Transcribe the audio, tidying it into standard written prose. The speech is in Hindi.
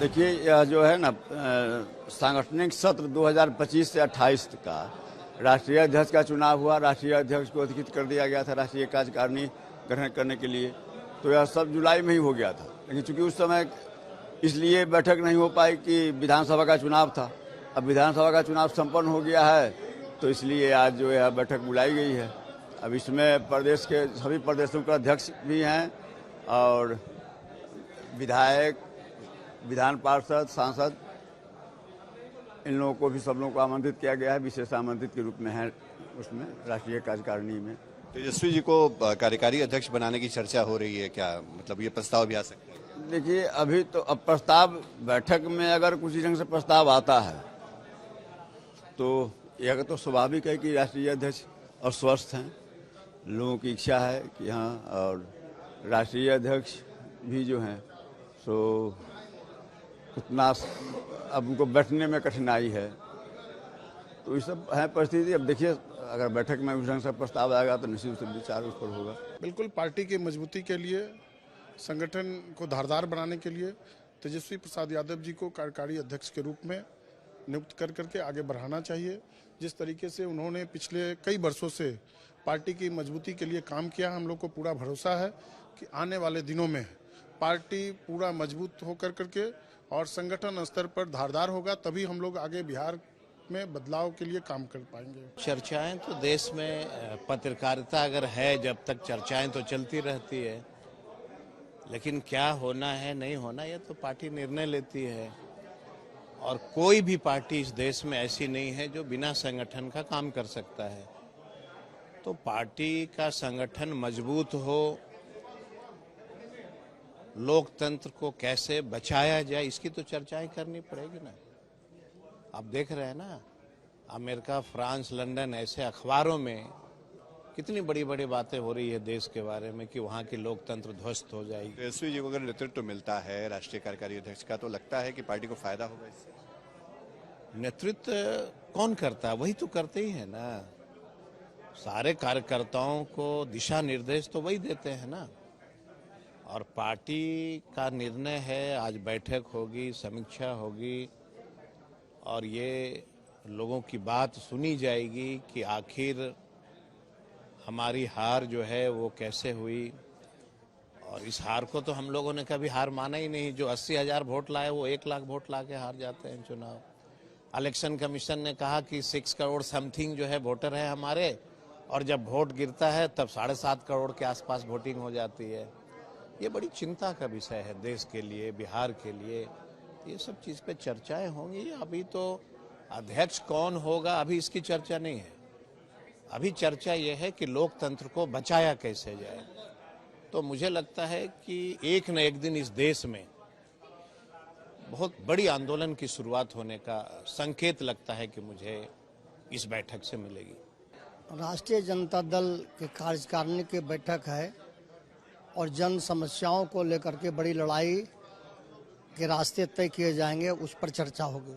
देखिए, यह जो है ना सांगठनिक सत्र 2025 से 28 का राष्ट्रीय अध्यक्ष का चुनाव हुआ। राष्ट्रीय अध्यक्ष को अधिकृत कर दिया गया था राष्ट्रीय कार्यकारिणी गठन करने के लिए। तो यह सब जुलाई में ही हो गया था, लेकिन चूंकि उस समय इसलिए बैठक नहीं हो पाई कि विधानसभा का चुनाव था। अब विधानसभा का चुनाव संपन्न हो गया है, तो इसलिए आज जो है बैठक बुलाई गई है। अब इसमें प्रदेश के सभी प्रदेशों के अध्यक्ष भी हैं और विधायक, विधान पार्षद, सांसद, इन लोगों को भी सब लोगों को आमंत्रित किया गया है। विशेष आमंत्रित के रूप में है उसमें राष्ट्रीय कार्यकारिणी में। तेजस्वी जी को कार्यकारी अध्यक्ष बनाने की चर्चा हो रही है, क्या मतलब ये प्रस्ताव भी आ सकता है? देखिए, अभी तो अब प्रस्ताव बैठक में अगर कुछ ढंग से प्रस्ताव आता है तो यह तो स्वाभाविक है कि राष्ट्रीय अध्यक्ष अस्वस्थ हैं। लोगों की इच्छा है कि हाँ, और राष्ट्रीय अध्यक्ष भी जो हैं सो उतना अब उनको बैठने में कठिनाई है। तो ये सब है परिस्थिति। अब देखिए, अगर बैठक में उस ढंग से प्रस्ताव आएगा तो निश्चित रूप से विचार उस पर होगा। बिल्कुल, पार्टी की मजबूती के लिए, संगठन को धारदार बनाने के लिए तेजस्वी प्रसाद यादव जी को कार्यकारी अध्यक्ष के रूप में नियुक्त कर करके आगे बढ़ाना चाहिए। जिस तरीके से उन्होंने पिछले कई वर्षों से पार्टी की मजबूती के लिए काम किया, हम लोग को पूरा भरोसा है कि आने वाले दिनों में पार्टी पूरा मजबूत होकर करके और संगठन स्तर पर धारदार होगा, तभी हम लोग आगे बिहार में बदलाव के लिए काम कर पाएंगे। चर्चाएं तो देश में पत्रकारिता अगर है, जब तक चर्चाएं तो चलती रहती है, लेकिन क्या होना है नहीं होना ये तो पार्टी निर्णय लेती है। और कोई भी पार्टी इस देश में ऐसी नहीं है जो बिना संगठन का काम कर सकता है। तो पार्टी का संगठन मजबूत हो, लोकतंत्र को कैसे बचाया जाए इसकी तो चर्चाएं करनी पड़ेगी ना। आप देख रहे हैं ना, अमेरिका, फ्रांस, लंदन ऐसे अखबारों में कितनी बड़ी बड़ी बातें हो रही है देश के बारे में कि वहाँ की लोकतंत्र ध्वस्त हो जाएगी। तेजस्वी जी को अगर नेतृत्व मिलता है राष्ट्रीय कार्यकारी अध्यक्ष का, तो लगता है कि पार्टी को फायदा होगा इससे? नेतृत्व कौन करता है? वही तो करते ही है ना। सारे कार्यकर्ताओं को दिशा निर्देश तो वही देते हैं ना। और पार्टी का निर्णय है, आज बैठक होगी, समीक्षा होगी और ये लोगों की बात सुनी जाएगी कि आखिर हमारी हार जो है वो कैसे हुई। और इस हार को तो हम लोगों ने कभी हार माना ही नहीं। जो 80,000 वोट लाए वो 1 लाख वोट ला के हार जाते हैं चुनाव। इलेक्शन कमीशन ने कहा कि 6 करोड़ समथिंग जो है वोटर है हमारे, और जब वोट गिरता है तब 7.5 करोड़ के आसपास वोटिंग हो जाती है। ये बड़ी चिंता का विषय है देश के लिए, बिहार के लिए। ये सब चीज़ पे चर्चाएं होंगी। अभी तो अध्यक्ष कौन होगा अभी इसकी चर्चा नहीं है। अभी चर्चा ये है कि लोकतंत्र को बचाया कैसे जाए। तो मुझे लगता है कि एक न एक दिन इस देश में बहुत बड़ी आंदोलन की शुरुआत होने का संकेत लगता है कि मुझे इस बैठक से मिलेगी। राष्ट्रीय जनता दल के कार्यकारिणी की बैठक है और जन समस्याओं को लेकर के बड़ी लड़ाई के रास्ते तय किए जाएंगे, उस पर चर्चा होगी।